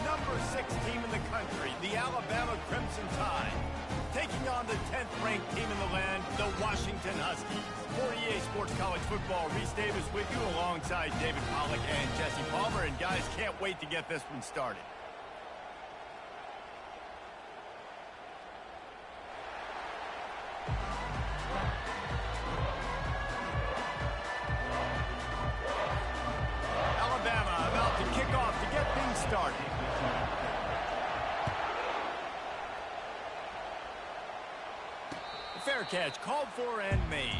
number 6 team in the country, the Alabama Crimson Tide, taking on the 10th-ranked team in the land, the Washington Huskies. For EA Sports College Football, Reese Davis with you alongside David Pollack and Jesse Palmer. And guys, can't wait to get this one started. Alabama about to kick off to get things started. Fair catch called for and made.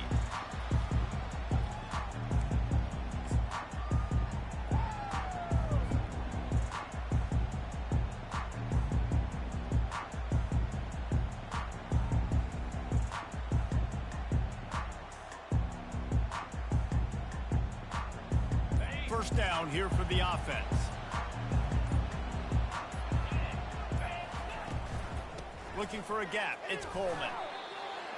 First down here for the offense. Looking for a gap. It's Coleman.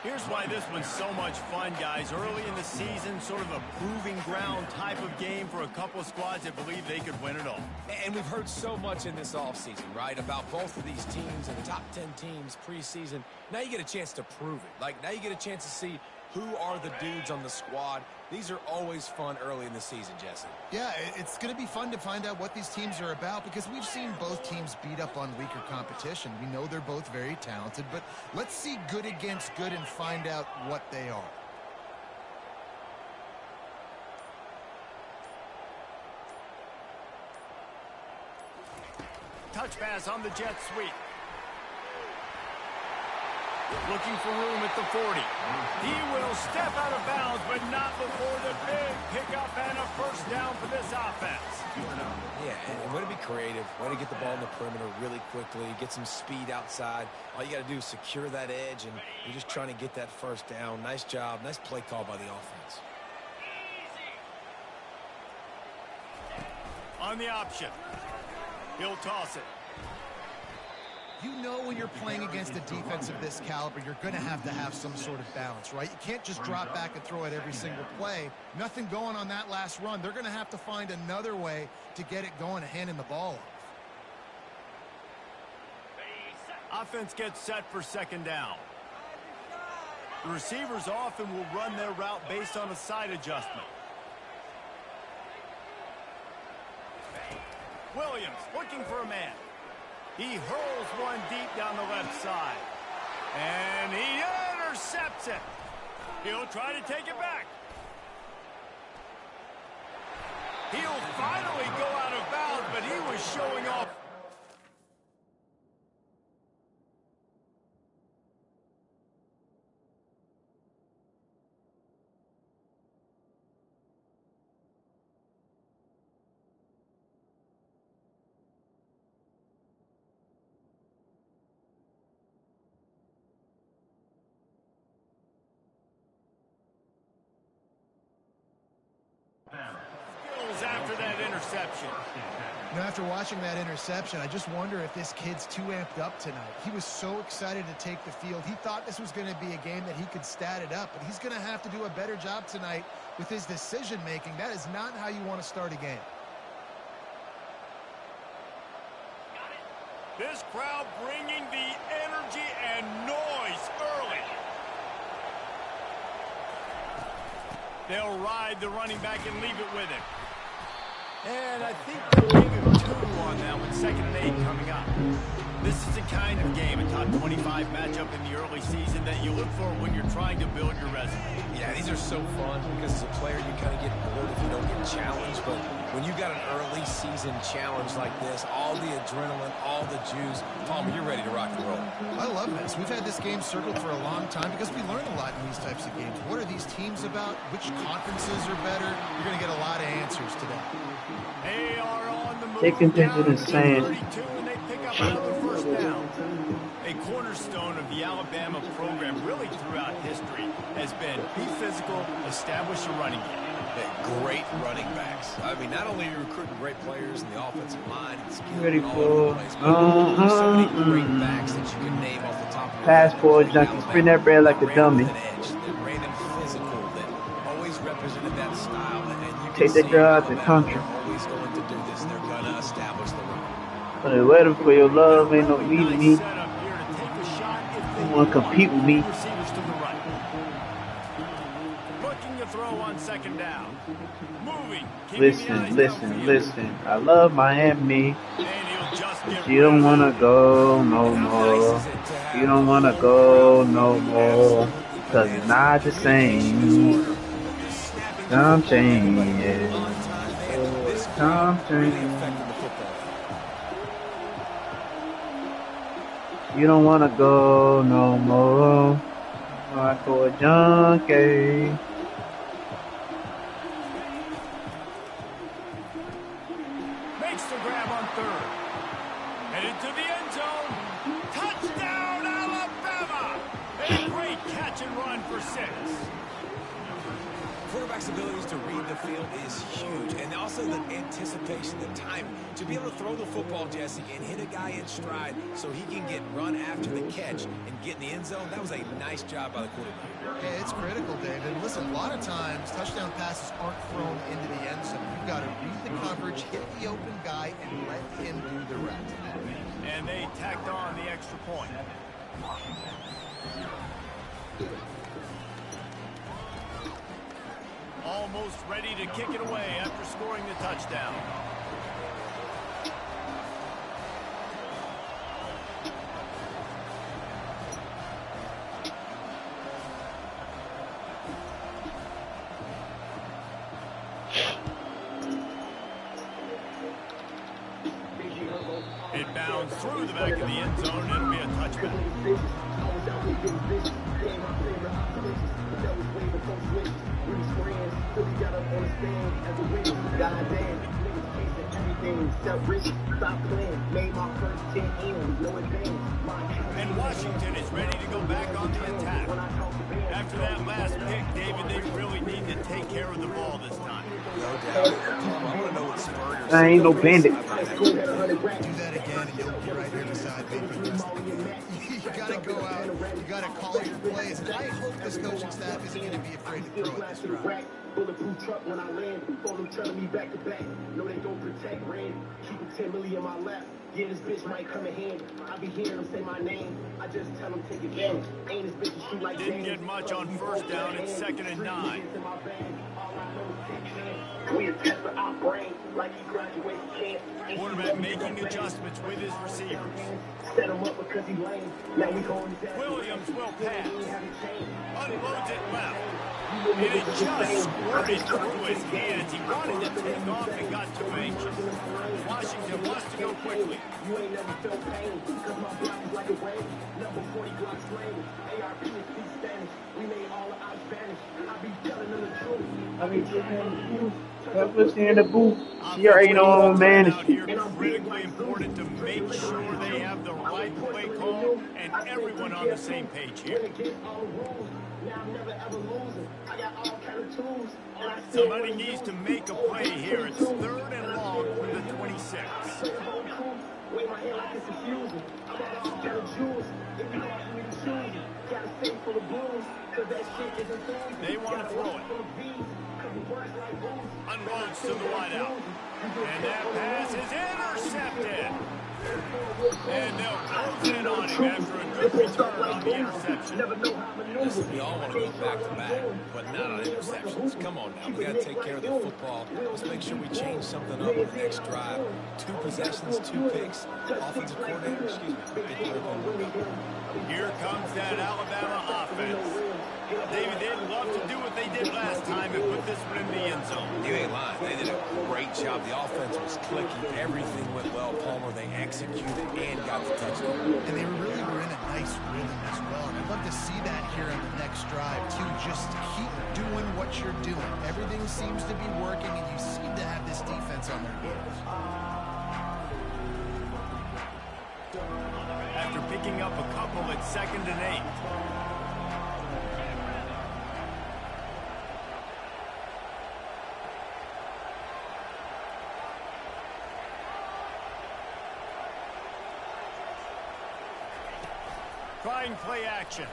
Here's why this one's so much fun, guys. Early in the season, sort of a proving ground type of game for a couple of squads that believe they could win it all. And we've heard so much in this offseason, right, about both of these teams and the top 10 teams preseason. Now you get a chance to prove it. Like, now you get a chance to see who are the dudes on the squad. These are always fun early in the season, Jesse. Yeah, it's going to be fun to find out what these teams are about because we've seen both teams beat up on weaker competition. We know they're both very talented, but let's see good against good and find out what they are. Touch pass on the jet sweep. Looking for room at the 40. He will step out of bounds, but not before the big pickup and a first down for this offense. Yeah, and way to be creative, way to get the ball in the perimeter really quickly, get some speed outside. All you got to do is secure that edge, and you're just trying to get that first down. Nice job, nice play call by the offense. On the option, he'll toss it. You know when you're playing against a defense of this caliber, you're going to have some sort of balance, right? You can't just drop back and throw it every single play. Nothing going on that last run. They're going to have to find another way to get it going and handing the ball off. Offense gets set for second down. The receivers often will run their route based on a side adjustment. Williams looking for a man. He hurls one deep down the left side. And he intercepts it. He'll try to take it back. He'll finally go out of bounds, but he was showing off. After that interception. You know, after watching that interception, I just wonder if this kid's too amped up tonight. He was so excited to take the field. He thought this was going to be a game that he could stat it up, but he's going to have to do a better job tonight with his decision-making. That is not how you want to start a game. This crowd bringing the energy and noise early. They'll ride the running back and leave it with him. And I think they'll give him 2 on that one, 2nd and 8 coming up. This is the kind of game, a top 25 matchup in the early season that you look for when you're trying to build your resume. Yeah, these are so fun because as a player you kind of get bored if you don't get challenged, but when you got an early season challenge like this, all the adrenaline, all the juice, Palmer, you're ready to rock and roll. I love this. We've had this game circled for a long time because we learn a lot in these types of games. What are these teams about? Which conferences are better? You're going to get a lot of answers today. They are on the move. They continue to say And they pick up another first down. A cornerstone of the Alabama program really throughout history has been be physical, establish a running game. Great running backs. I mean, not only are you recruiting great players in the offensive line, it's ready all for over the place, but there's so many great backs that you can name off the top of your head. passport junkie, spin that bread like a dummy. That ran in physical, that always represented that style, and you can Take that see girl out the country. they're always going to do this. They're going to establish the run. For the weather, for your love, ain't no meeting Nice me. setup here to take a shot if You they want to need one. compete with me. Receivers to the right. Looking to throw on second down. Moving. Keeping the eyes downfield. Listen. I love Miami. And he'll just get But you rid don't of want it. to go no And how nice more. is it to You have the don't want to whole crowd go with no you? more. Absolutely Cause it's bananas. not the Communication disorder. same. Just snapping the Time football, everybody being changes. on time. Man, Oh, this crowd time really changes. affecting the football. You don't want to go no more. Like for a junkie. Makes the grab on third. Headed to the end zone. Touchdown, Alabama! A great catch and run for 6. Quarterback's abilities to read the field is huge, and also the anticipation, the timing. To be able to throw the football, Jesse, and hit a guy in stride so he can get run after the catch and get in the end zone, that was a nice job by the quarterback. Yeah, it's critical, David. Listen, a lot of times touchdown passes aren't thrown into the end zone. You've got to read the coverage, hit the open guy, and let him do the rest. And they tacked on the extra point. Almost ready to kick it away after scoring the touchdown. It bounds through the back of the end zone, and it'll be a touchback. And Washington is ready to go back on the attack. After that last pick, David, they really need to take care of the ball this time. No doubt. I want to know what Spurrier I ain't no bandit. Do that again, and you'll be right here beside me for the rest of the game. You got to go out. You got to call your plays. And I hope this coaching staff isn't going to be afraid to throw it this drive. Bulletproof truck when I land. Phone them telling me back to back. No, they don't protect Rand. Keeping 10 million on my left. Yeah, this bitch might come in hand. I be hearing them say my name. I just tell them take advantage. Ain't this bitch shoot like Didn't get much on first down. It's 2nd and 9. We a test for our brain like he graduated camp. Quarterback making adjustments with his receivers. Set him up because he lame. Now we going down. Williams will pass. Unloads it left. And it just squirted through his hands. He wanted to take off and got too anxious. Washington wants to go quickly. You ain't never felt pain because my block is like a wave. Number 40 Glock slang. ARP is speak Spanish. We made all of our Spanish. I be telling them the truth. I be telling you. Whoever's in the booth, she already know I'm man. Out here, critically important to make sure they have the right play call and everyone on the same page here. Somebody needs to make a play here. It's 3rd and long from the 26. They want to throw it. Unloads to the wideout. And that pass is intercepted. And they'll close in on him after a good return on the interception. Listen, we all want to go back-to-back, but not on interceptions. Come on now. We got to take care of the football. Let's make sure we change something up with the next drive. 2 possessions, 2 picks. Offensive coordinator, excuse me. Here comes that Alabama offense. David, they'd love to do what they did last time and put this one in the end zone. You ain't lying. They did a great job. The offense was clicking. Everything went well, Palmer. They executed and got the touchdown. And they really were in a nice rhythm as well. And I'd love to see that here on the next drive, too. Just keep doing what you're doing. Everything seems to be working, and you seem to have this defense on their heels. After picking up a couple, it's 2nd and 8. Trying play action.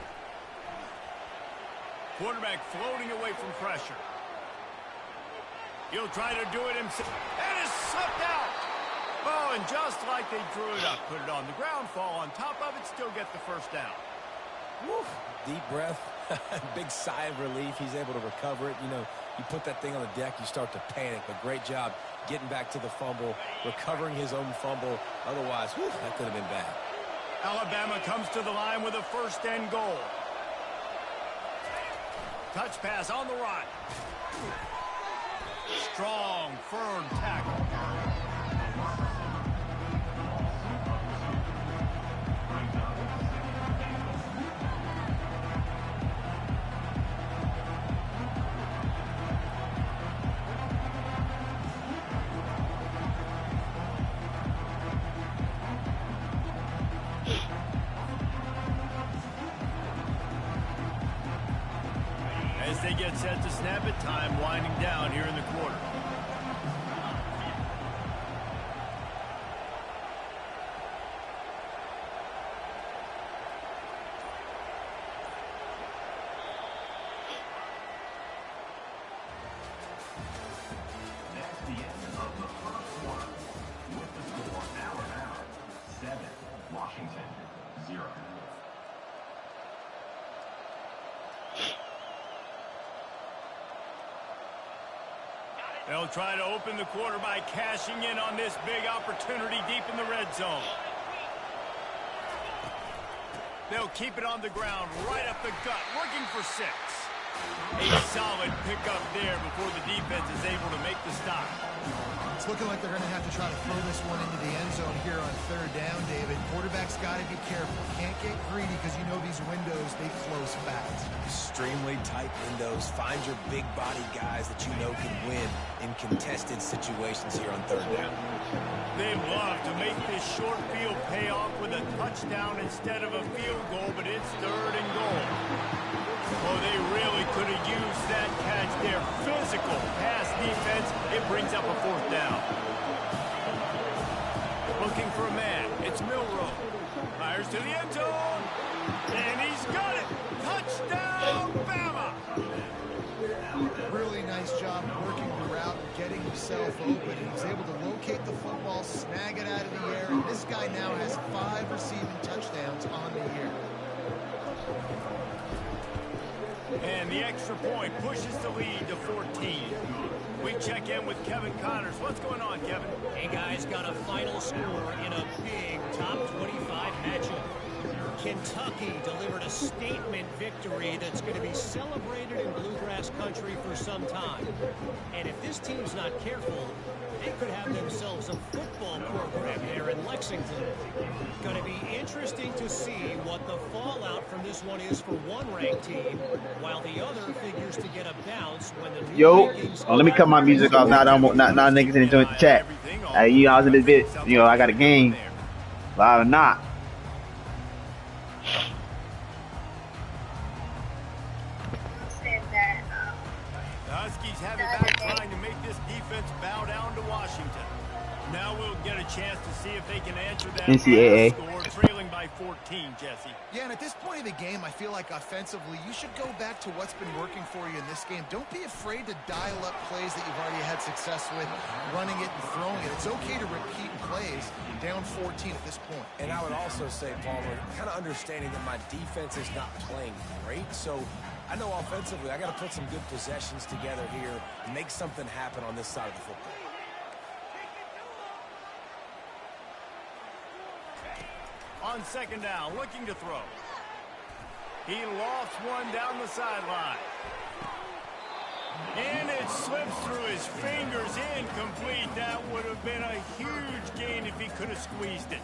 Quarterback floating away from pressure. He'll try to do it himself. And is slipped out. Oh, and just like they drew it up, put it on the ground, fall on top of it, still get the first down. Woo. Deep breath, big sigh of relief. He's able to recover it. You know, you put that thing on the deck, you start to panic, but great job getting back to the fumble, recovering his own fumble. Otherwise, whew, that could have been bad. Alabama comes to the line with a first and goal. Touch pass on the right. Strong, firm tackle. As they get set to snap it, time winding down here in the quarter. That's the end of the first quarter. With the score Alabama 7, Washington 0. They'll try to open the quarter by cashing in on this big opportunity deep in the red zone. They'll keep it on the ground, right up the gut, working for 6. A solid pickup there before the defense is able to make the stop. It's looking like they're going to have to try to throw this one into the end zone here on third down, David. Quarterback's got to be careful. Can't get greedy because you know these windows, they close fast. Extremely tight windows. Find your big body guys that you know can win in contested situations here on third down. They'd love to make this short field pay off with a touchdown instead of a field goal, but it's third and goal. Oh, they really could have used that catch there. Physical pass defense. It brings up a fourth down. Looking for a man. It's Milroe. Fires to the end zone. And he's got it. Touchdown, Bama. Really nice job working the route and getting himself open. He was able to locate the football, snag it out of the air, and this guy now has 5 receiving touchdowns on the year. And the extra point pushes the lead to 14. We check in with Kevin Connors. What's going on, Kevin? Hey, guys, got a final score in a big top 25 matchup. Kentucky delivered a statement victory that's going to be celebrated in bluegrass country for some time. And if this team's not careful, they could have themselves a football program there in Lexington. Going to be interesting to see what the fallout from this one is for one ranked team, while the other figures to get a bounce when the new rankings let me cut my music off. Now niggas enjoying the chat. You guys in this bit, I got a game. Live or not. The Huskies have it back trying to make this defense bow down to Washington. Now we'll get a chance to see if they can answer that NCAA score, trailing by 14, Jesse. Yeah, and at this point of the game, I feel like offensively, you should go back to what's been working for you in this game. Don't be afraid to dial up plays that you've already had success with, running it and throwing it. It's okay to repeat plays down 14 at this point. And I would also say, Palmer, kind of understanding that my defense is not playing great, so I know offensively I got to put some good possessions together here and make something happen on this side of the football. On second down, looking to throw. He lofts one down the sideline. And it slips through his fingers, incomplete. That would have been a huge gain if he could have squeezed it.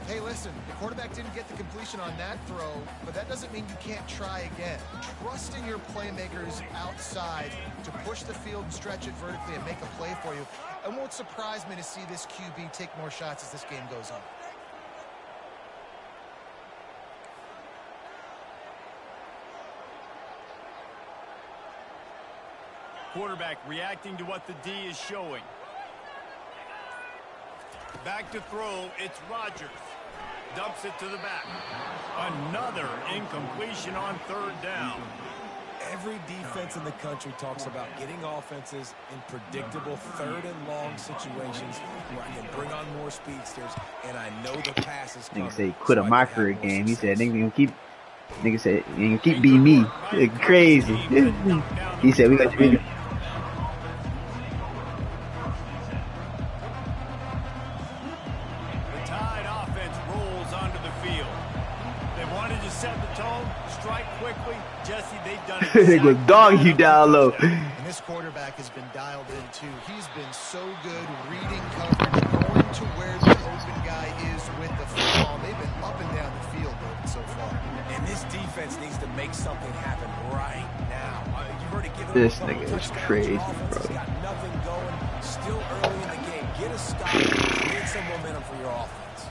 Hey, listen, the quarterback didn't get the completion on that throw, but that doesn't mean you can't try again. Trust in your playmakers outside to push the field and stretch it vertically and make a play for you. It won't surprise me to see this QB take more shots as this game goes on. Quarterback reacting to what the D is showing. Back to throw, it's Rodgers. Dumps it to the back. Another incompletion on third down. Every defense in the country talks about getting offenses in predictable third and long situations where I can bring on more speedsters, and I know the pass is coming. Nigga said he quit a mockery game. He said nigga gonna keep beating me. Crazy. He said we got to. They go dog you down low. And this quarterback has been dialed in too. He's been so good reading coverage, going to where the open guy is with the football. They've been up and down the field so far. And this defense needs to make something happen right now. You've already given this nigga is crazy, bro. Got nothing going. Still early in the game. Get a stop. Create some momentum for your offense.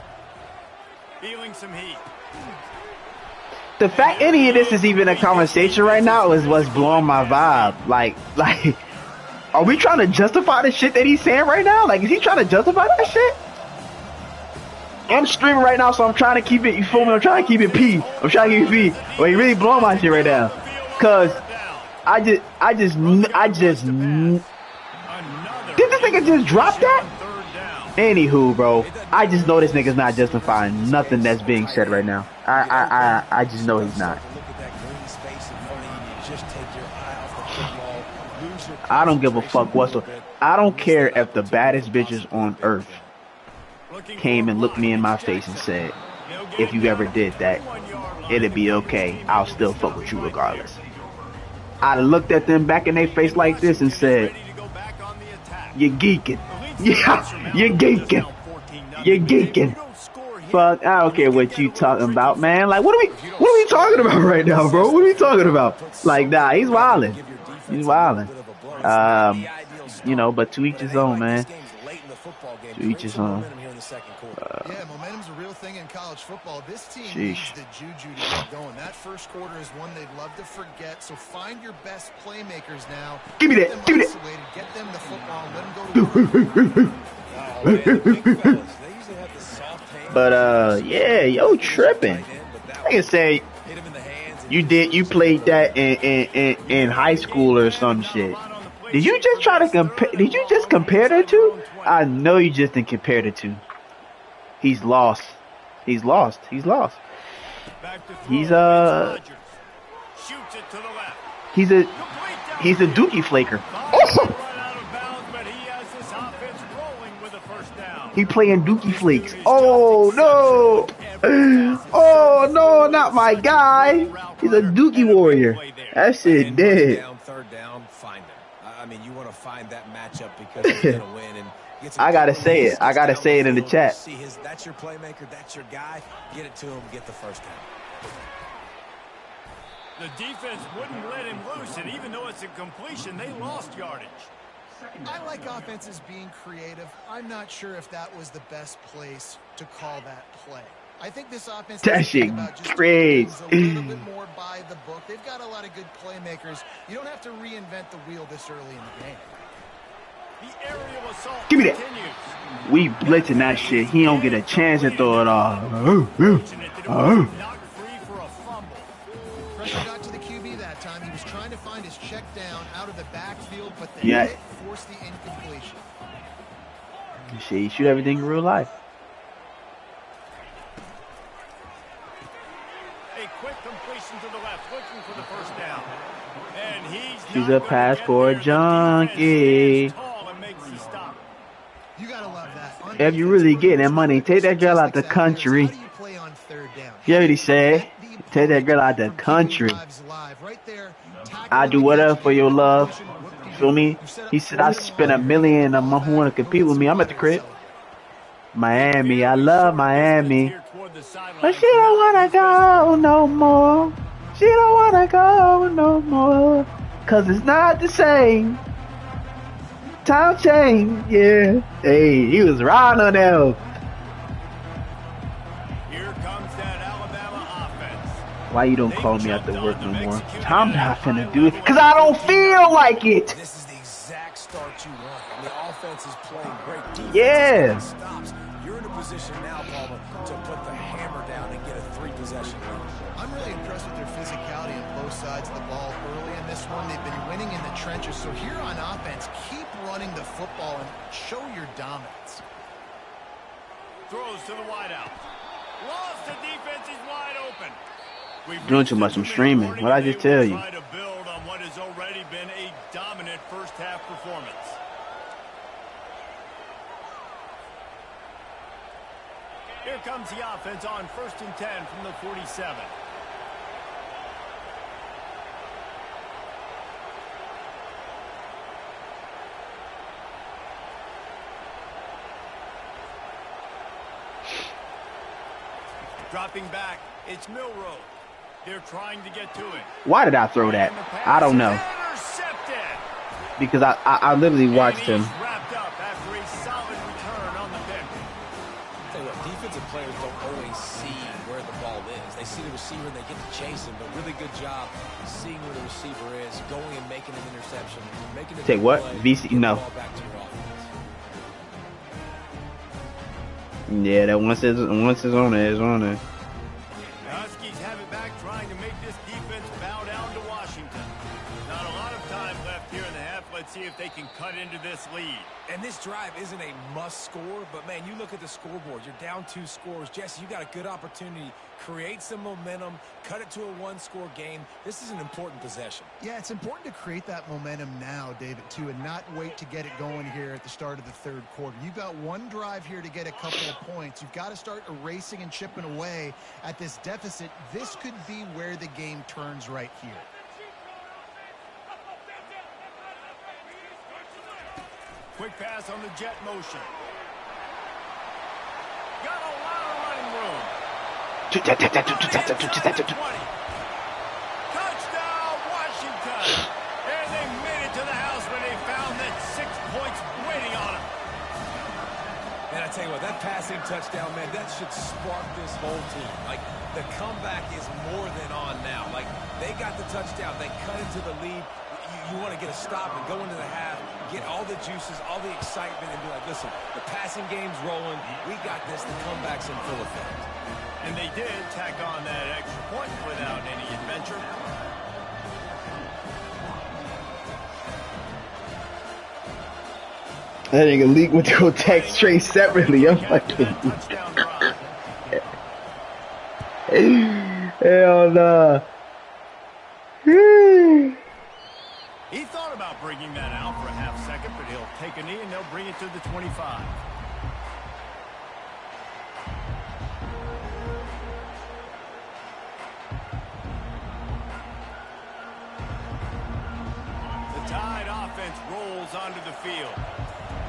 Feeling some heat. The fact any of this is even a conversation right now is what's blowing my vibe. Like, are we trying to justify the shit that he's saying right now? Like, is he trying to justify that shit? I'm streaming right now, so I'm trying to keep it, you feel me? I'm trying to keep it P. I'm trying to keep it P. Well, he really blowing my shit right now. Cause I just, did this nigga just drop that? Anywho, bro, I just know this nigga's not justifying nothing that's being said right now. I just know he's not. I don't give a fuck whatsoever. I don't care if the baddest bitches on earth came and looked me in my face and said, if you ever did that, it'd be okay. I'll still fuck with you regardless. I'd have looked at them back in their face like this and said, you're geeking. Yeah, you're geeking. You're geeking. Fuck, I don't care what you talking about, man. Like, what are we talking about right now, bro? What are we talking about? Like, nah, he's wilding. He's wilding. You know, but to each his own, man. To each his own. Yeah, momentum's a real thing in college football. This team needs the juju to get going. That first quarter is one they'd love to forget. So find your best playmakers now. Give me that. Give me that. Get them the football and let them go to work. But yeah, yo, tripping. I can say you played that in high school or some shit. Did you just try to compare? Did you just compare the two? I know you just didn't compare the two. He's lost. He's lost. He's lost. He's a dookie flaker. He playing dookie flakes. Oh no! Oh no, not my guy. He's a dookie warrior. That shit dead. Third down, find him. I mean, you want to find that matchup because he's gonna win. And I gotta say it. I gotta say it in the chat. That's your playmaker. That's your guy. Get it to him. Get the first down. The defense wouldn't let him loose, and even though it's a completion, they lost yardage. I like offenses being creative. I'm not sure if that was the best place to call that play. I think this offense is about just crazy. A little bit more by the book. They've got a lot of good playmakers. You don't have to reinvent the wheel this early in the game. The aerial assault Give me that. continues. We blitzing that shit. He don't get a chance to throw it off. Knocked free for a fumble. Pressure got to the QB that time. He was trying to find his check down out of the backfield, but the hit forced the incompletion. Shit, you shoot everything in real life. A quick completion to the left, looking for the first down. And he's a passport junkie. You gotta love that. If you really get that money, take that girl out the country. How do you play on third down? You already said, take that girl out the country. I do whatever for your love. Feel me? He said I spent $1 million a month who want to compete with me. I'm at the crib. Miami, I love Miami. But she don't want to go no more. She don't want to go no more. Cause it's not the same. Time change, yeah. Hey, he was riding on them. Here comes that Alabama offense. Why you don't call me after work no more? I'm not finna do it. Cause I don't feel like it. This is the exact start you want. And the offense is playing great defense. Yeah. Stops. You're in a position now, Palmer, to put the hammer down and get a 3-possession lead. I'm really impressed with their physicality on both sides of the ball early in this one. They've been winning in the trenches. So here on offense, keep running the football and show your dominance. Throws to the wideout. Lost the defense is wide open. Doing too much. I'm streaming. What I just tell you? Try to build on what has already been a dominant first half performance. Here comes the offense on 1st and 10 from the 47. Dropping back, it's Milrow. They're trying to get to it. Why did I throw that? I don't know. Because I literally watched him. Wrapped up after a solid return on the pick. Tell you what, defensive players don't always see where the ball is. They see the receiver and they get to chase him. But really good job seeing where the receiver is, going and making an interception, making a Take what? play, VC? No. ball back to your offense. Yeah, that once it's on there, it's on there. The Huskies have it back, trying to make this defense bow down to Washington. Not a lot of time left here in the half. Let's see if they can cut into this lead. And this drive isn't a must score, but man, you look at the scoreboard. You're down 2 scores. Jesse, you got a good opportunity. Create some momentum. Cut it to a 1-score game. This is an important possession. Yeah, it's important to create that momentum now, David, too, and not wait to get it going here at the start of the 3rd quarter. You've got one drive here to get a couple of points. You've got to start erasing and chipping away at this deficit. This could be where the game turns right here. Quick pass on the jet motion. Got a lot of running room. Touchdown, Washington. And they made it to the house when they found that 6 points waiting on them. And I tell you what, that passing touchdown, man, that should spark this whole team. Like, the comeback is more than on now. Like, they got the touchdown. They cut into the lead. You want to get a stop and go into the half, get all the juices, all the excitement, and be like, listen, the passing game's rolling. We got this. The comeback's in full effect. And they did tack on that extra point without any adventure. That nigga Leak went to go text Trey separately. I'm fucking. Hell nah. He thought about bringing that out for a half second, but he'll take a knee and they'll bring it to the 25. The Tide offense rolls onto the field.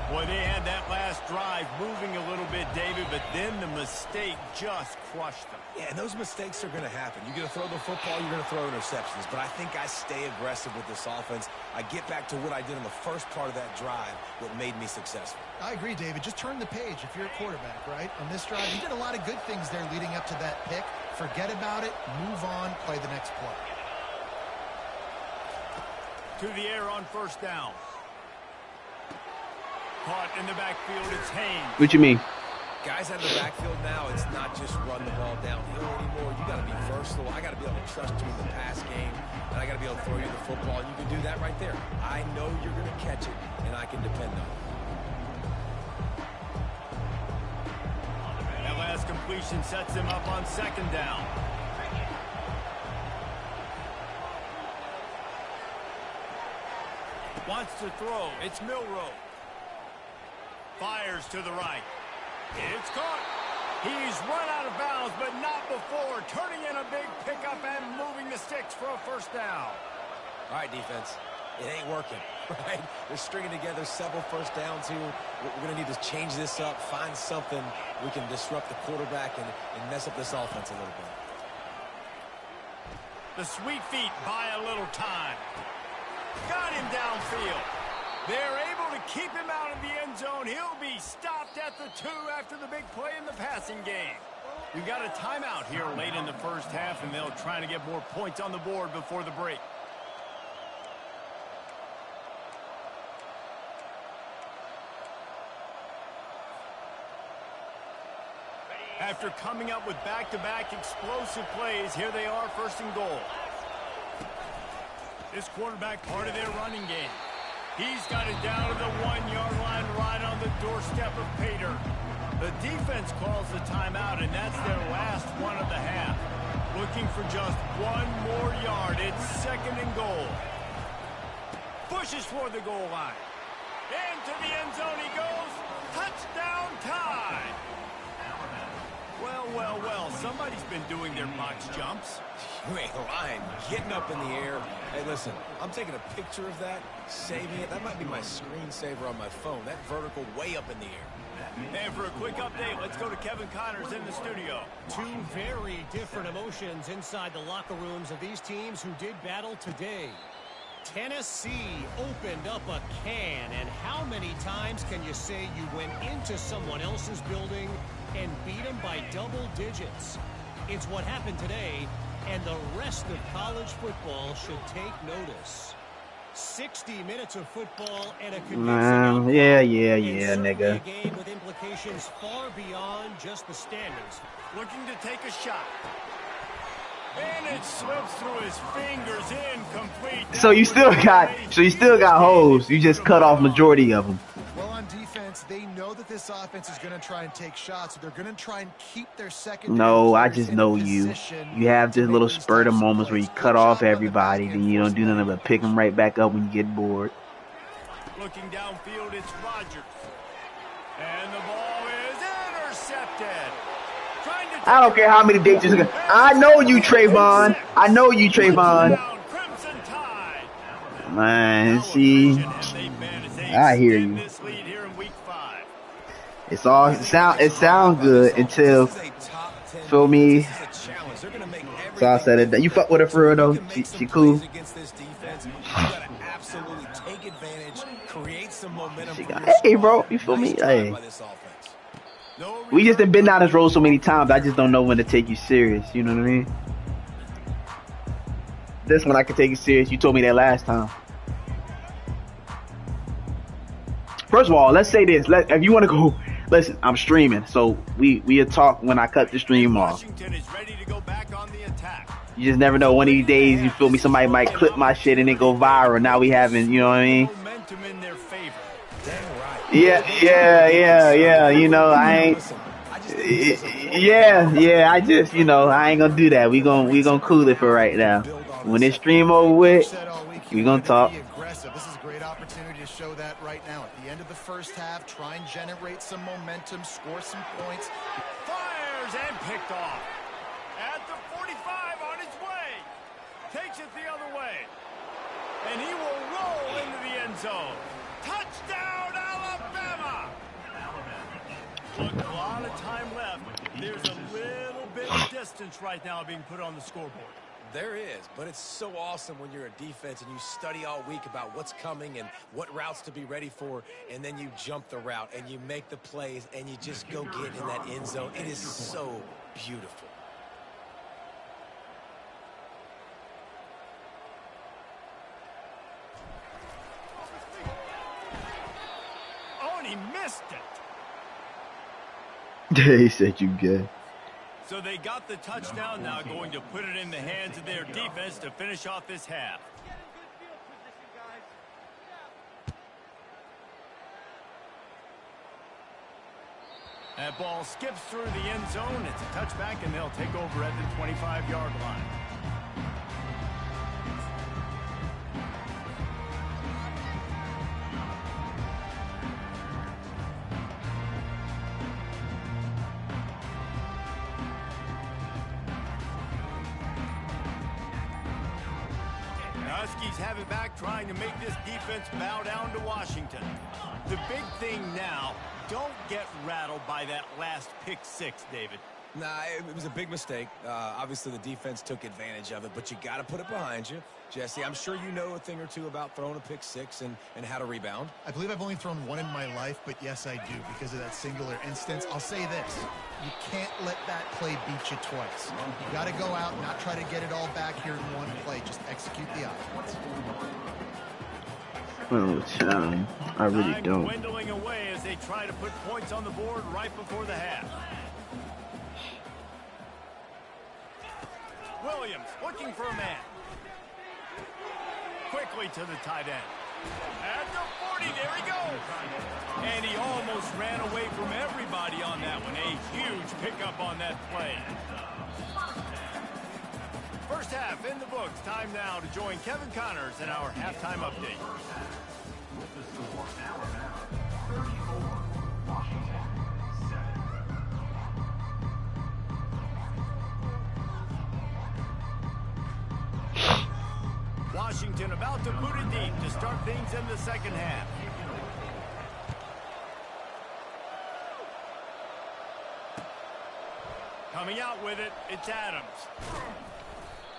Boy, they had that last drive moving a little bit, David, but then the mistake just crushed them. Yeah, and those mistakes are going to happen. You're going to throw the football, you're going to throw interceptions. But I think I stay aggressive with this offense. I get back to what I did in the first part of that drive, what made me successful. I agree, David. Just turn the page if you're a quarterback, right? On this drive, you did a lot of good things there leading up to that pick. Forget about it, move on, play the next play. To the air on 1st down. Caught in the backfield, it's Haynes. What you mean? Guys out of the backfield now, it's not just run the ball downhill anymore. You got to be versatile. I got to be able to trust you in the pass game, and I got to be able to throw you the football, and you can do that right there. I know you're going to catch it, and I can depend on it. That last completion sets him up on 2nd down. Wants to throw. It's Milrow. Fires to the right. It's caught. He's run out of bounds, but not before. Turning in a big pickup and moving the sticks for a 1st down. All right, defense. It ain't working, right? They're stringing together several 1st downs here. We're going to need to change this up, find something we can disrupt the quarterback and mess up this offense a little bit. The sweet feet buy a little time. Got him downfield. They're able to keep him out of the end zone. He'll be stopped at the 2 after the big play in the passing game. We've got a timeout here late in the first half, and they'll try to get more points on the board before the break. After coming up with back-to-back explosive plays, here they are, 1st and goal. This quarterback, part of their running game. He's got it down to the 1-yard line, right on the doorstep of Pater. The defense calls the timeout, and that's their last one of the half. Looking for just 1 more yard. It's 2nd and goal. Pushes for the goal line. Into the end zone he goes. Touchdown tie. Well, somebody's been doing their box jumps. You ain't lying. Getting up in the air. Hey, listen, I'm taking a picture of that, saving it. That might be my screensaver on my phone. That vertical way up in the air. And for a quick update, let's go to Kevin Connors in the studio. Two very different emotions inside the locker rooms of these teams who did battle today. Tennessee opened up a can, and how many times can you say you went into someone else's building and beat them by double digits? It's what happened today, and the rest of college football should take notice. 60 minutes of football and a convincing yeah, a nigga. game with implications far beyond just the standings. Looking to take a shot. And it slips through his fingers, incomplete. So you still got holes. You just cut off majority of them. Well, on defense, they know that this offense is going to try and take shots. So they're going to try and keep their second. No, I just know you. You have this little spurt of moments where you cut off everybody, then you don't do nothing but pick them right back up when you get bored. Looking downfield, it's Rodgers. And the ball is intercepted. I don't care how many dates you got. I know you, Trayvon. I know you, Trayvon. Man, see, I hear you. It's all it sounds good until, feel me. So I said it. You fuck with her for real though. She cool. She got, hey, bro, you feel me? Hey. We just have been down this road so many times, I just don't know when to take you serious, you know what I mean? This one I can take you serious, you told me that last time. First of all, let's say this, if you want to go, listen, I'm streaming, so we'll talk when I cut the stream off. You just never know, one of these days, you feel me, somebody might clip my shit and it go viral, now we having, you know what I mean? Yeah, you know, I ain't, I just, you know, I ain't gonna do that. We gonna cool it for right now. When this stream over with, we gonna talk. This is a great opportunity to show that right now. At the end of the first half, try and generate some momentum, score some points. Fires and picked off. At the 45 on his way. Takes it the other way. And he will roll into the end zone. Touchdown, Alabama! Look, a lot of time left. There's a little bit of distance right now being put on the scoreboard. There is, but it's so awesome when you're a defense and you study all week about what's coming and what routes to be ready for, and then you jump the route and you make the plays and you just go get in that end zone. It is so beautiful. He missed it. He said you good. So they got the touchdown, now going to put it in the hands of their defense to finish off this half. That ball skips through the end zone. It's a touchback, and they'll take over at the 25-yard line. Huskies have it back, trying to make this defense bow down to Washington. The big thing now, don't get rattled by that last pick six, David. Nah, it was a big mistake. Obviously, the defense took advantage of it, but you got to put it behind you. Jesse, I'm sure you know a thing or two about throwing a pick six and how to rebound. I believe I've only thrown one in my life, but yes, I do because of that singular instance. I'll say this. You can't let that play beat you twice. You got to go out and not try to get it all back here in one play. Just execute the offense. Well, I really don't. Dwindling away as they try to put points on the board right before the half. Williams looking for a man. Quickly to the tight end. At the 40, there he goes. And he almost ran away from everybody on that one. A huge pickup on that play. First half in the books. Time now to join Kevin Connors in our halftime update. Washington about to boot it deep to start things in the second half. Coming out with it, it's Adams.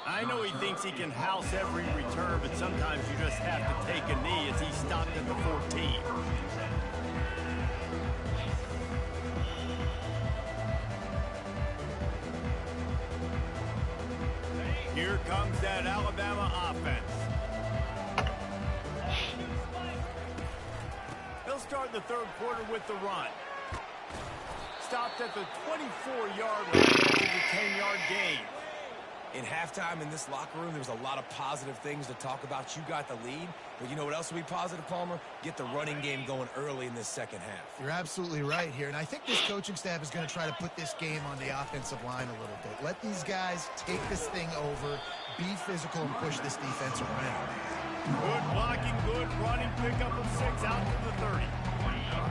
I know he thinks he can house every return, but sometimes you just have to take a knee as he stopped at the 14. Here comes that Alabama offense. They'll start the third quarter with the run. Stopped at the 24-yard line after the 10-yard gain. In halftime in this locker room, there was a lot of positive things to talk about. You got the lead, but you know what else will be positive, Palmer? Get the running game going early in this second half. You're absolutely right here, and I think this coaching staff is going to try to put this game on the offensive line a little bit. Let these guys take this thing over, be physical, and push this defense around. Good blocking, good running, pickup of 6 out to the 30.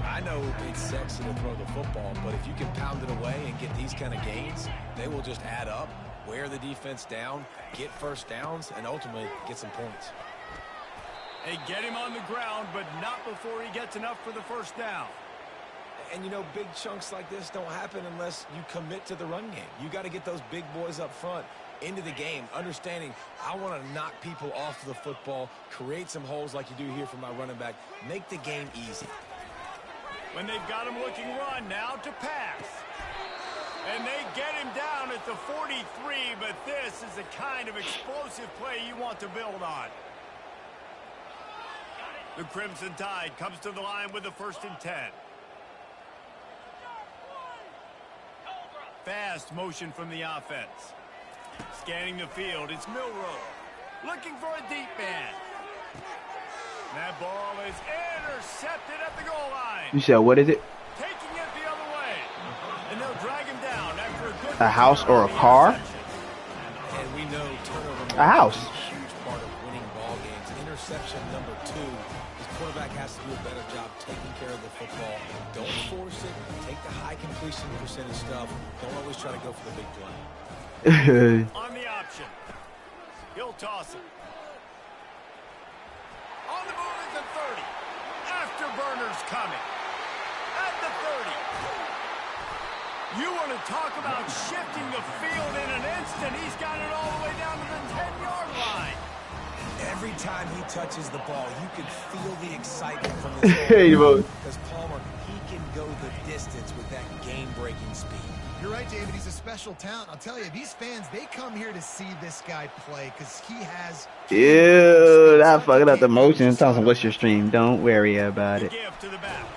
I know it's sexy to throw the football, but if you can pound it away and get these kind of gains, they will just add up, wear the defense down, get first downs, and ultimately get some points. They get him on the ground, but not before he gets enough for the first down. And, you know, big chunks like this don't happen unless you commit to the run game. You got to get those big boys up front into the game, understanding I want to knock people off the football, create some holes like you do here for my running back, make the game easy. When they've got him looking run, now to pass. And they get him down at the 43, but this is the kind of explosive play you want to build on. The Crimson Tide comes to the line with the 1st and 10. Fast motion from the offense. Scanning the field, it's Milroe. Looking for a deep man. That ball is intercepted at the goal line. You said, what is it? Taking it the other way. And they'll drag him down after a good... A house or a car? And we know turnover a house. is a huge part of winning ball games. Interception number 2. His quarterback has to do a better job taking care of the football. Don't force it. Take the high completion percentage stuff. Don't always try to go for the big play. On the option. He'll toss it. On the move at the 30. Afterburners coming. At the 30. You want to talk about shifting the field in an instant. He's got it all the way down to the 10-yard line. Every time he touches the ball, you can feel the excitement from this ball. Because Palmer, he can go the distance with that game-breaking speed. You're right, David. He's a special talent. I'll tell you, these fans, they come here to see this guy play because he has... Ew, that fucking up the motion. Tell him, what's your stream? Don't worry about it. Give to the back.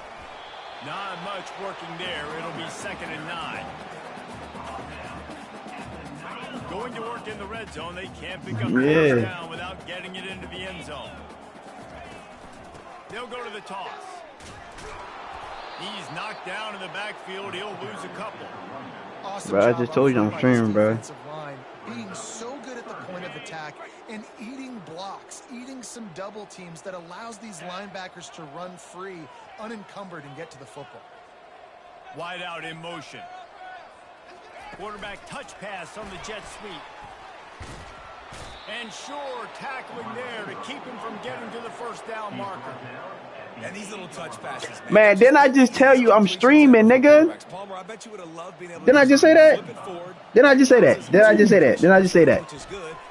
Not much working there. It'll be 2nd and 9. Going to work in the red zone. They can't pick up the first down without getting it into the end zone. They'll go to the toss. He's knocked down in the backfield. He'll lose a couple. Awesome bro, I just told you I'm streaming, bro. Being so good at the point of attack and eating blocks, eating some double teams that allows these linebackers to run free, unencumbered, and get to the football. Wide out in motion. Quarterback touch pass on the jet sweep. And sure, tackling there to keep him from getting to the first down marker. And these little touch passes. Man, didn't I just tell you I'm streaming, nigga? Palmer, I bet you would have loved being able to Didn't I just say that? Didn't I just say that? Didn't I just say that? Didn't I just say that?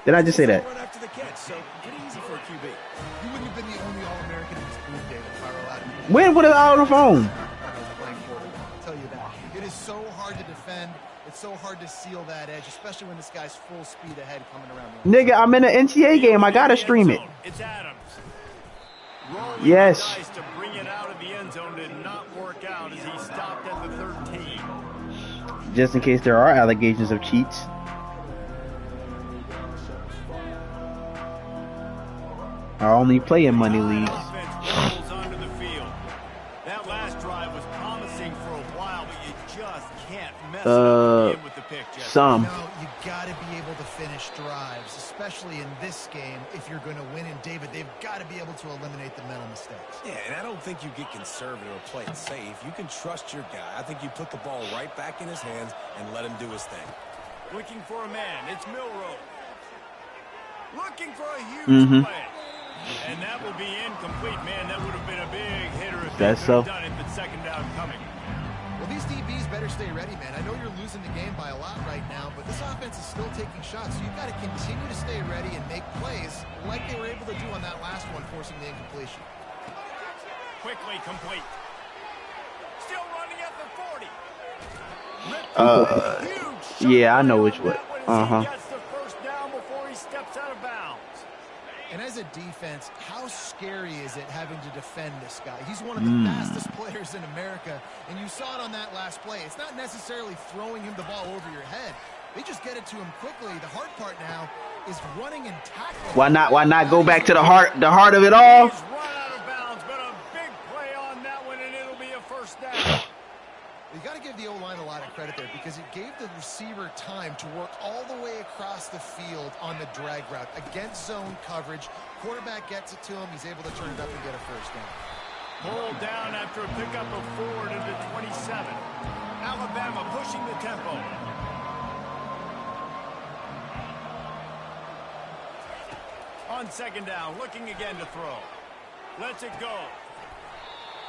Didn't I just say that? After the catch, so pretty easy for a QB. You wouldn't have been the only All-American in this group, David, if I were allowed to. When would it out on the phone? I'll tell you that. It is so hard to defend. It's so hard to seal that edge, especially when this guy's full speed ahead coming around the Nigga, I'm in an NCAA game. I gotta stream it. It's Adams. Yes. To bring it out of the end zone did not work out as he stopped at the 13. Just in case there are allegations of cheats. I only play in money leagues. Rolls onto the field. That last drive was promising for a while, but you just can't mess up with the pick, Jesse. Some. No, you got to be able to finish drives, especially in this game. If you're going to win, and David, they've got to be able to eliminate the mental mistakes. Yeah, and I don't think you get conservative or play it safe. You can trust your guy. I think you put the ball right back in his hands and let him do his thing. Looking for a man. It's Milroe. Looking for a huge play. And that will be incomplete. Man, that would have been a big hitter if they could have done it, but second down coming. Well, these DBs better stay ready, man. I know you're losing the game by a lot right now, but this offense is still taking shots, so you've got to continue to stay ready and make plays like they were able to do on that last one, forcing the incompletion. Quickly complete. Still running at the 40. Yeah, I know which way. He gets the first down before he steps out of bounds. And as a defense, how scary is it having to defend this guy? He's one of the fastest players in America, and you saw it on that last play. It's not necessarily throwing him the ball over your head. They just get it to him quickly. The hard part now is running and tackling. Why not go back to the heart of it all? He's run out of bounds, but a big play on that one, and it'll be a first down. You got to give the O-line a lot of credit there because it gave the receiver time to work all the way across the field on the drag route against zone coverage. Quarterback gets it to him. He's able to turn it up and get a first down. Pulled down after a pickup of 4 into 27. Alabama pushing the tempo. On second down, looking again to throw. Lets it go.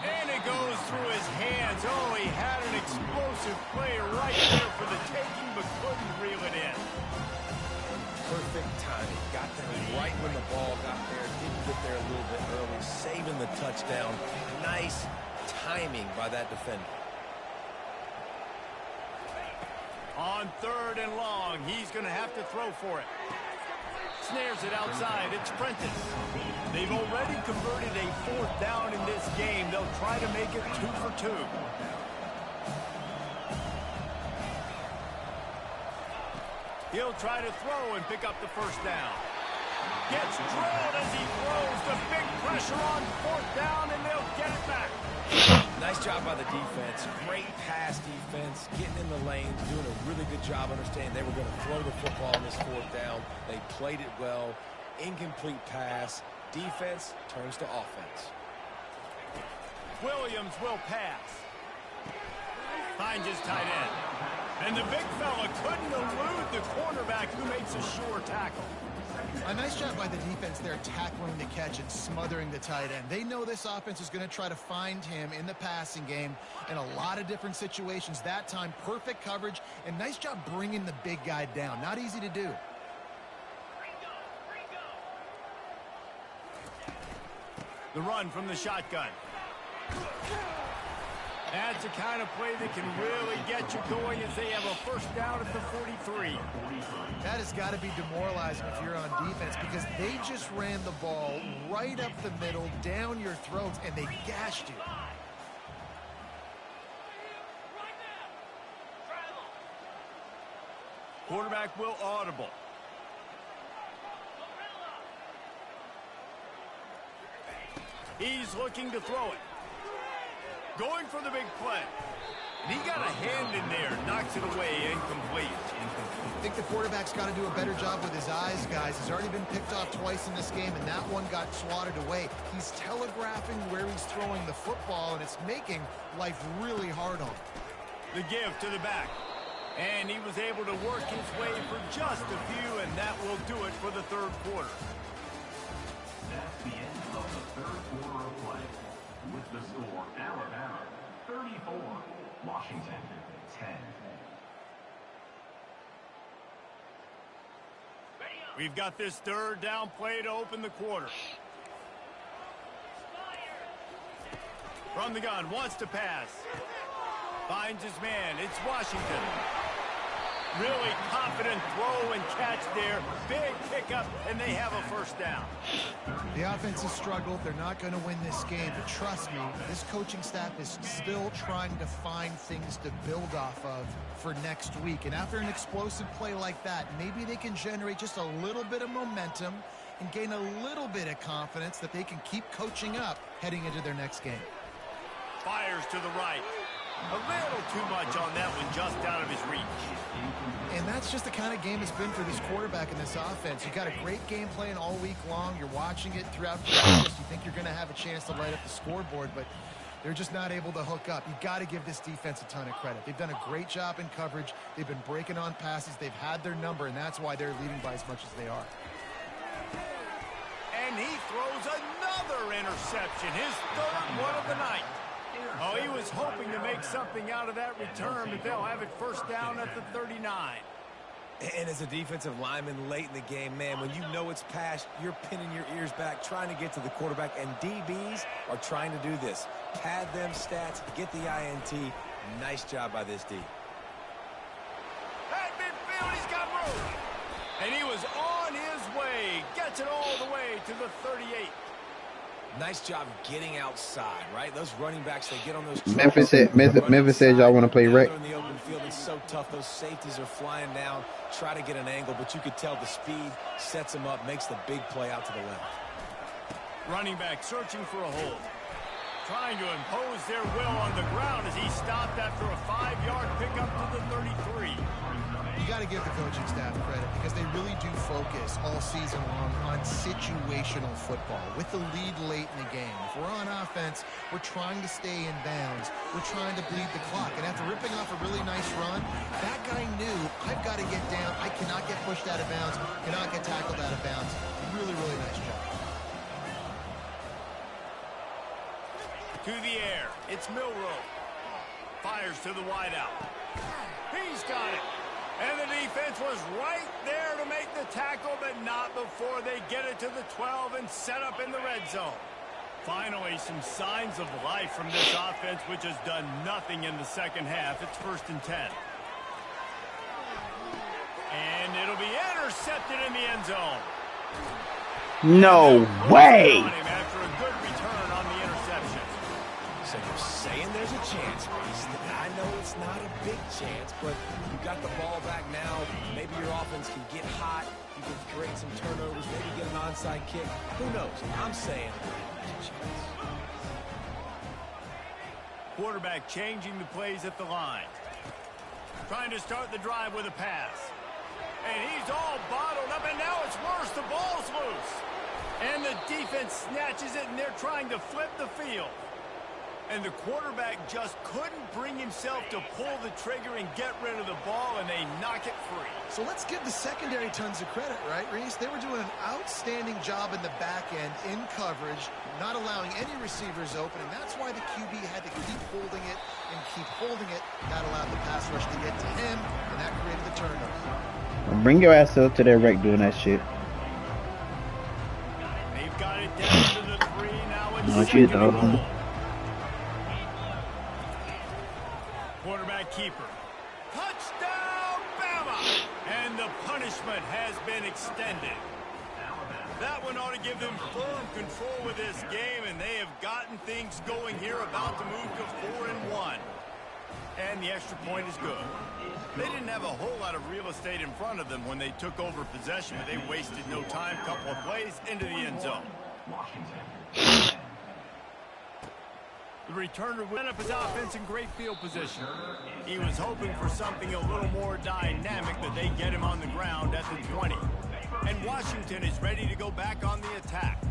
And it goes through his hands. Oh, he had an explosive play right there for the taking, but couldn't reel it in. Perfect timing. Got there right when the ball got there. Didn't get there a little bit early. Saving the touchdown. Nice timing by that defender. On third and long, he's going to have to throw for it. Snares it outside. It's Prentice. They've already converted a fourth down in this game. They'll try to make it 2 for 2. He'll try to throw and pick up the first down. Gets drilled as he throws. The big pressure on fourth down, and they'll get it back. Nice job by the defense. Great pass defense, getting in the lanes, doing a really good job understanding they were going to throw the football on this fourth down. They played it well. Incomplete pass. Defense turns to offense. Williams will pass. Finds his tight end. And the big fella couldn't elude the cornerback who makes a sure tackle. A nice job by the defense there, tackling the catch and smothering the tight end. They know this offense is going to try to find him in the passing game in a lot of different situations. That time, perfect coverage, and nice job bringing the big guy down. Not easy to do. The run from the shotgun. That's the kind of play that can really get you going as they have a first down at the 43. That has got to be demoralizing if you're on defense because they just ran the ball right up the middle, down your throats, and they gashed you. Quarterback will audible. He's looking to throw it. Going for the big play. And he got a hand in there. Knocks it away. Incomplete. I think the quarterback's got to do a better job with his eyes, guys. He's already been picked off twice in this game, and that one got swatted away. He's telegraphing where he's throwing the football, and it's making life really hard on him. The give to the back. And he was able to work his way for just a few, and that will do it for the third quarter. That's the end of the third quarter of play. With the score, Alabama 34, Washington 10. We've got this third down play to open the quarter. From the gun, wants to pass. Finds his man. It's Washington. Really confident throw and catch there. Big pickup, and they have a first down. The offense has struggled. They're not going to win this game, but trust me, this coaching staff is still trying to find things to build off of for next week. And after an explosive play like that, maybe they can generate just a little bit of momentum and gain a little bit of confidence that they can keep coaching up heading into their next game. Fires to the right. A little too much on that one, just out of his reach. And that's just the kind of game it's been for this quarterback in this offense. You've got a great game plan all week long. You're watching it throughout practice. You think you're going to have a chance to light up the scoreboard, but they're just not able to hook up. You've got to give this defense a ton of credit. They've done a great job in coverage. They've been breaking on passes. They've had their number, and that's why they're leading by as much as they are. And he throws another interception, his third one of the night. Oh, he was hoping to make something out of that return, but they'll have it first down at the 39. And as a defensive lineman late in the game, man, when you know it's past, you're pinning your ears back, trying to get to the quarterback, and DBs are trying to do this. Pad them stats, get the INT. Nice job by this D. At midfield, he's got room. And he was on his way. Gets it all the way to the 38. Nice job getting outside, right? Those running backs, they get on those. Memphis said y'all want to play rec. In the open field, it's so tough. Those safeties are flying down, try to get an angle, but you could tell the speed sets them up, makes the big play out to the left. Running back searching for a hold. Trying to impose their will on the ground as he stopped after a 5-yard pickup to the 33. You got to give the coaching staff credit because they really do focus all season long on situational football with the lead late in the game. If we're on offense, we're trying to stay in bounds. We're trying to bleed the clock. And after ripping off a really nice run, that guy knew, I've got to get down. I cannot get pushed out of bounds, cannot get tackled out of bounds. Really, really nice job. To the air, it's Milroe. Fires to the wideout. He's got it. And the defense was right there to make the tackle, but not before they get it to the 12 and set up in the red zone. Finally, some signs of life from this offense, which has done nothing in the second half. It's 1st and 10. And it'll be intercepted in the end zone. No way! After a good return on the interception. So you're saying there's a chance, Reese. I know it's not a big chance, but you got the ball back now. Maybe your offense can get hot. You can create some turnovers, maybe get an onside kick. Who knows? I'm saying there's a chance. Quarterback changing the plays at the line. Trying to start the drive with a pass. And he's all bottled up, and now it's worse. The ball's loose. And the defense snatches it, and they're trying to flip the field. And the quarterback just couldn't bring himself to pull the trigger and get rid of the ball, and they knock it free. So let's give the secondary tons of credit, right, Reese? They were doing an outstanding job in the back end in coverage, not allowing any receivers open, and that's why the QB had to keep holding it and keep holding it. That allowed the pass rush to get to him, and that created the turnover. Bring your ass up to that wreck doing that shit. They've got it down to the 3. Now it's Not second you, and dog. goal. Quarterback keeper. Touchdown, Bama! And the punishment has been extended. That one ought to give them firm control with this game, and they have gotten things going here, about to move to 4-1. And the extra point is good. They didn't have a whole lot of real estate in front of them when they took over possession, but they wasted no time. Couple of plays into the end zone. Washington. The returner went up his offense in great field position. He was hoping for something a little more dynamic, but they get him on the ground at the 20. And Washington is ready to go back on the attack.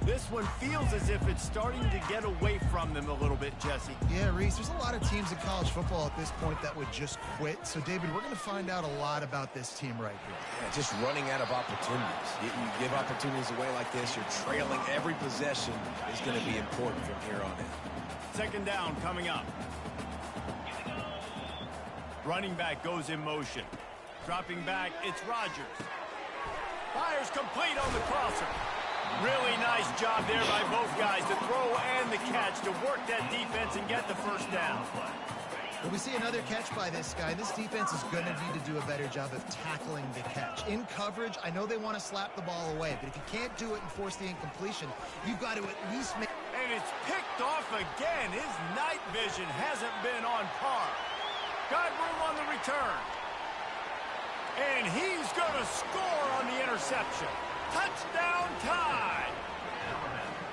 This one feels as if it's starting to get away from them a little bit, Jesse. Yeah, Reese, there's a lot of teams in college football at this point that would just quit. So, David, we're going to find out a lot about this team right here. Yeah, just running out of opportunities. You give opportunities away like this, you're trailing. Every possession is going to be important from here on in. Second down coming up. Running back goes in motion. Dropping back, it's Rodgers. Fires complete on the crosser. Really nice job there by both guys to throw and the catch to work that defense and get the first down. When we see another catch by this guy, this defense is going to need to do a better job of tackling the catch. In coverage, I know they want to slap the ball away, but if you can't do it and force the incompletion, you've got to at least make... And it's picked off again. His night vision hasn't been on par. Got room on the return. And he's going to score on the interception. Touchdown tie.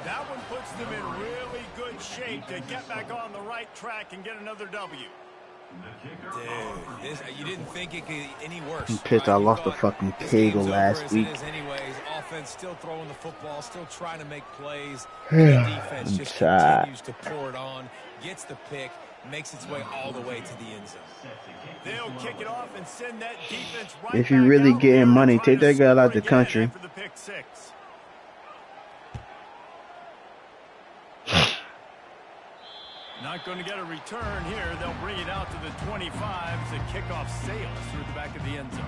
That one puts them in really good shape to get back on the right track and get another W. Dude, you didn't think it could get any worse. I'm pissed I lost the fucking Kegel last week. Anyways, offense still throwing the football, still trying to make plays. And the defense just continues to pour it on, gets the pick, makes its way all the way to the end zone. They'll kick it off and send that defense right if you're really getting money, take that guy out the country. The pick six. Not going to get a return here. They'll bring it out to the 25 as the kickoff sails through the back of the end zone.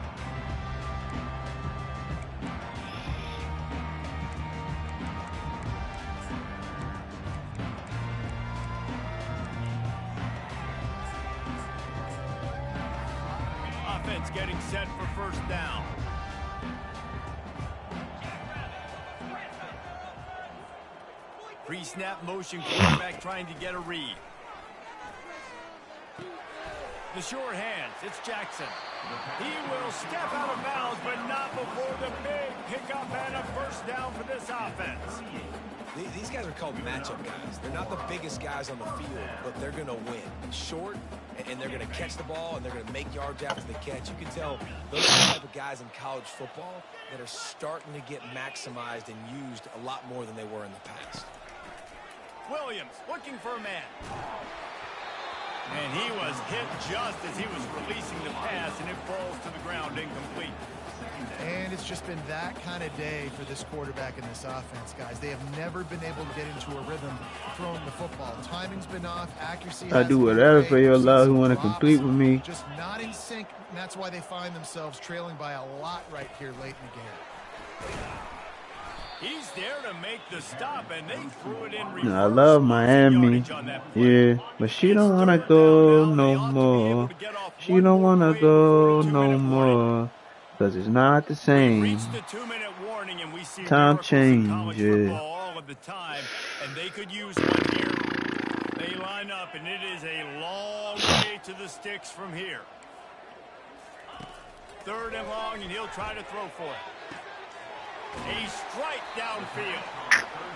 Offense getting set for first down. Pre-snap motion, quarterback trying to get a read. The sure hands, it's Jackson. He will step out of bounds, but not before the big pickup and a first down for this offense. These guys are called matchup guys. They're not the biggest guys on the field, but they're going to win. Short, and they're going to catch the ball, and they're going to make yards after the catch. You can tell those are the type of guys in college football that are starting to get maximized and used a lot more than they were in the past. Williams looking for a man. And he was hit just as he was releasing the pass, and it falls to the ground incomplete. And it's just been that kind of day for this quarterback in this offense, guys. They have never been able to get into a rhythm throwing the football. Timing's been off, accuracy. I do whatever for your love who want to complete with me. Just not in sync, and that's why they find themselves trailing by a lot right here late in the game. He's there to make the stop, and they threw it in reverse. I love Miami, yeah, but she don't want to go no more. She don't want to go no more, because it's not the same. Time change, yeah. All of the time, and they could use one here. They line up, and it is a long way to the sticks from here. Third and long, and he'll try to throw for it. A strike downfield.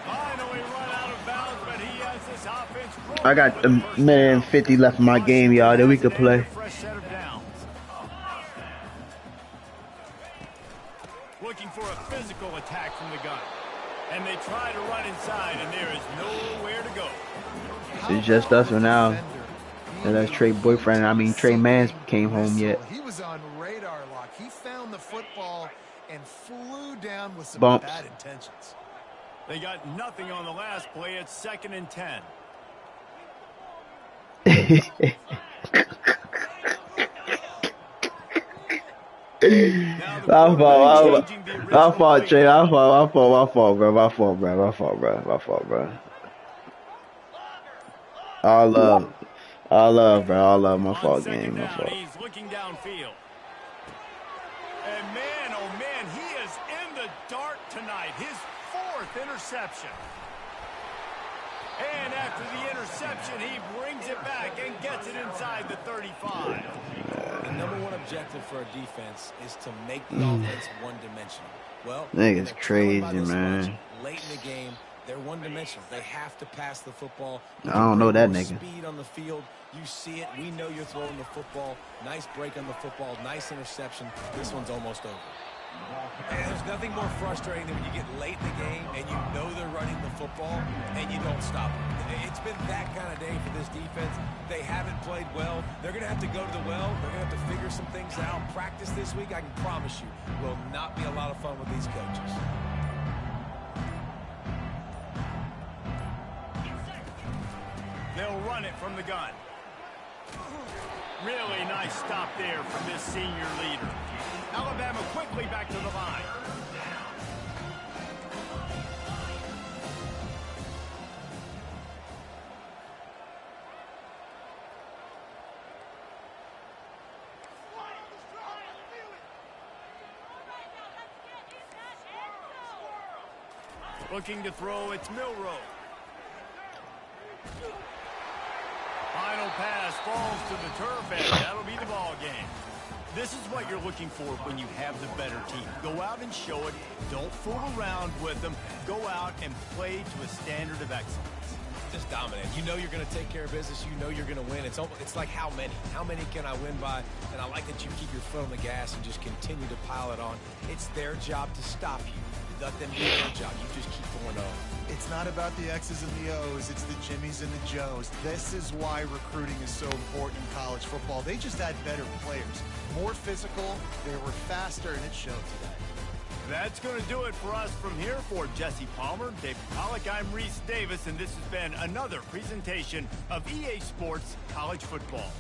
Finally run out of bounds, but he has this offense. I got a minute and 50 left in my game, y'all. Then we could play. Fresh set of downs. Looking for a physical attack from the gun. And they try to run inside, and there is nowhere to go. It's just us for now. And that's Trey boyfriend. Trey Mans came home yet. He was on radar lock. He found the football and flew down with some Bumps. bad intentions. They got nothing on the last play. It's 2nd and 10. My fault, Trey. My fault, bro. All love, bro. All love. My fault, game. My fault. He's looking downfield. And man, oh man, he is in the dark tonight. His 4th interception. And after the interception, he brings it back and gets it inside the 35. The number one objective for a defense is to make the offense one-dimensional. Well, nigga's crazy, man. Late in the game, they're one-dimensional. They have to pass the football. I don't know that nigga. Speed on the field. You see it. We know you're throwing the football. Nice break on the football. Nice interception. This one's almost over. And there's nothing more frustrating than when you get late in the game and you know they're running the football and you don't stop them. It's been that kind of day for this defense. They haven't played well. They're going to have to go to the well. They're going to have to figure some things out. Practice this week, I can promise you, will not be a lot of fun with these coaches. They'll run it from the gun. Really nice stop there from this senior leader. Alabama quickly back to the line. Looking to throw, it's Milroe. Final pass falls to the turf, and that'll be the ball game. This is what you're looking for when you have the better team. Go out and show it. Don't fool around with them. Go out and play to a standard of excellence. Just dominant. You know you're going to take care of business. You know you're going to win. It's like how many? How many can I win by? And I like that you keep your foot on the gas and just continue to pile it on. It's their job to stop you. Let them do their job. You just keep going on. It's not about the X's and the O's. It's the Jimmies and the Joes. This is why recruiting is so important in college football. They just had better players. More physical. They were faster, and it showed today. That's going to do it for us from here. For Jesse Palmer, David Pollack, I'm Reese Davis, and this has been another presentation of EA Sports College Football.